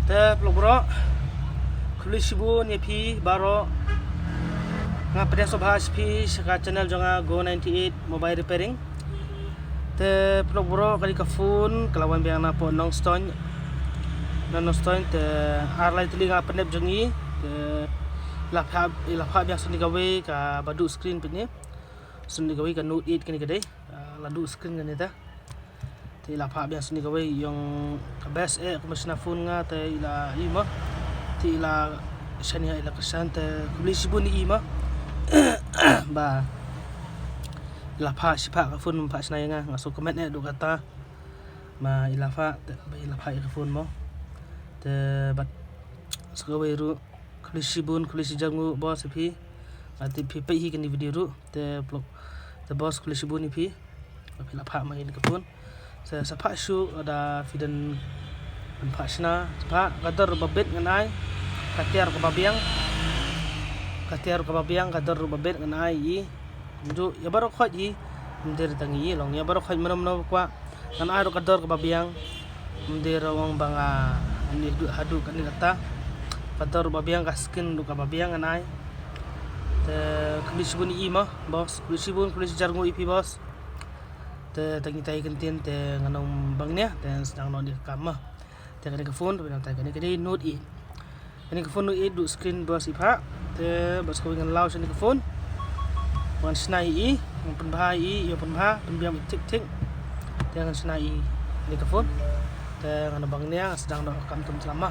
Te pelobro kulis sibu ni pi baro nga pada sobhas pi sa channel jonga Go98 mobile repairing. Te pelobro kali ka phone kalawan biang na po nong stone te arlay tili nga panep jongi te lapha biang suni gawe ka badu screen pini suni gawe ka Note 8 kani kadai ladu screen ngani ta te lapha biang suni gawe yung ka best kumasna phone nga te ila ima te ila shania ila kasan te kulis sibu ni ima ba lapha sipa ka phone pa snai nga ngaso comment do kata ma ilafa ba ilafa ka phone mo te bat sagawe ru kulis sibun kulis jangu boss pi ati pi hi kan video ru te blog te boss kulis sibun ni pi lapha ma ini ka phone sa sapa shu ada fidan pasna pa kadar babet nganai katiar ka babiang kadar babet nganai i ndu ya baro khoj i ndir tangi long ya baro khoj manam kwa nganai ro kadar ka babiang ndir wong banga ni hadu kan kata kadar babiang ka skin du ka babiang nganai te kulis bun i ma boss kulis bun kulis jarngu ipi boss te tangi tai kentin te nganong bangnya te sedang no di kamah te kan ka phone bilang tai kan ka Note 8 ini ka phone Note 8 du screen boss ipha te bas ko ngan law sini ka phone wan snai i pen bahai i yo pen bha pen biang tik tik te ngan snai i ni ka phone te ngan bangnya sedang no kam tum selama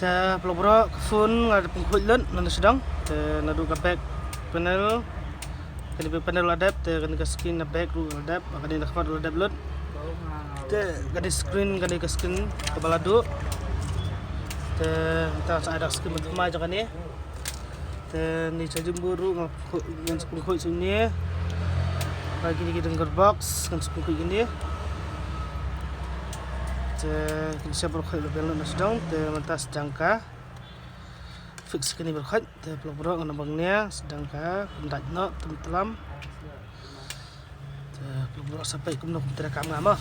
te pelobro phone ngada pengkhuj len nan sedang te nadu ka back panel kali panel adap te kan ka screen na back ru adap kali na khmat adap len te kali screen kali ka screen ka baladu te ta sa ada screen ma jangan ni te ni sajum buru ngan pengkhuj sini bagi ni dengar box kan pengkhuj ini kita berkhid belon sedang te mentas jangka fix kini berkhid te pelobro ngana bangnya sedang ka pendak no telam te pelobro sampai kumno kumtera kam ngama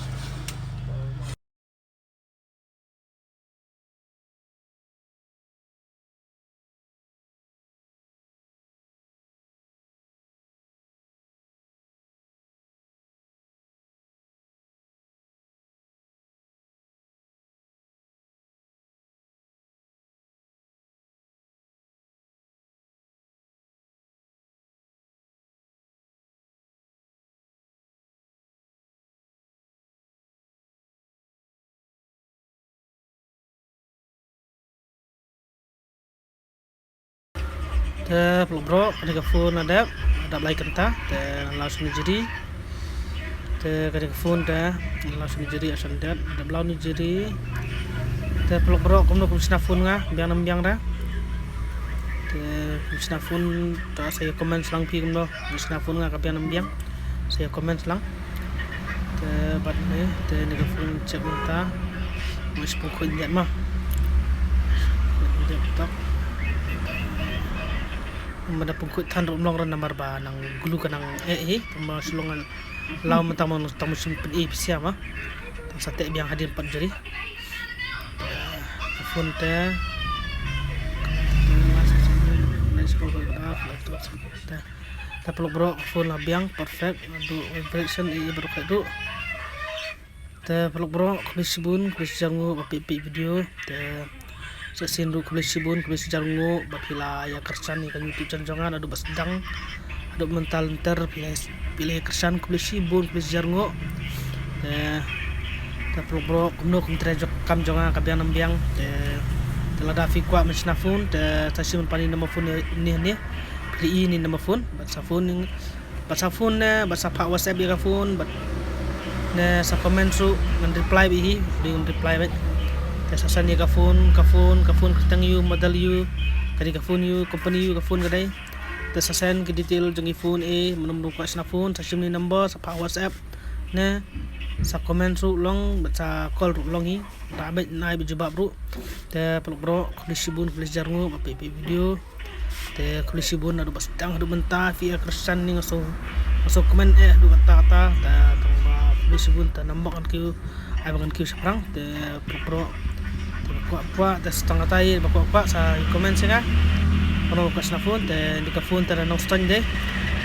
te pelobro ada ka phone ada like kenta te langsung jadi te kada ka phone te langsung jadi asan dat ada blau ni jadi te pelobro kumno kumsna phone nga biang nam biang da te kumsna phone ta saya komen selang pi kumno kumsna phone nga ka biang nam biang saya komen selang te bat ni te ni ka phone cek menta mas pokok injat mah tak mana pengkut tan romlong ran namar ba nang gulu kanang tama sulungan law mentang tamu simpen pisia mah sate biang hadir pat jari phone te ta pelobro phone la biang perfect du vibration berkat du te pelobro kulis bun kulis jangu api video te sesin ru kulis sibun kulis jarngu bapila ya kersan ni kan YouTube jangan adu basdang adu mental enter pilih kersan kulis sibun kulis jarngu ta pelobro kumno kumtre kam jonga kabiang nambiang telada fi kwa mesna phone te tasim pani nama phone ni pilih ini nama phone bat sa phone bat sa pak WhatsApp ya phone bat ne sa comment su ngan reply bi dengan reply baik te sasan ni ka phone ketang you model you kadi ka phone you company you ka phone kadai te sasan ke detail jong phone menum ka sna phone sa sim ni number sa pa WhatsApp ne sa comment su long sa call ru long hi da baik nai bi jawab ru te peluk bro klisibun klis jarngu ba video te klisibun adu bastang adu benta via kersan ni ngaso comment du kata-kata ta klisibun ta nambak kan kiu ai bangan kiu seprang te pro kuat te setengah tai kuat sa comment singa ono ka snafun te di ka phone ta nong ston de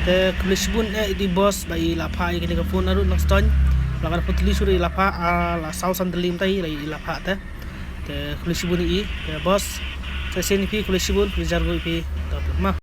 te klisibun di boss bai la pha ke di ka phone aru nong ston la kan putli suri la pha la sausan delim tai la pha te klisibun te boss sa sini pi klisibun klis jargo pi ta ma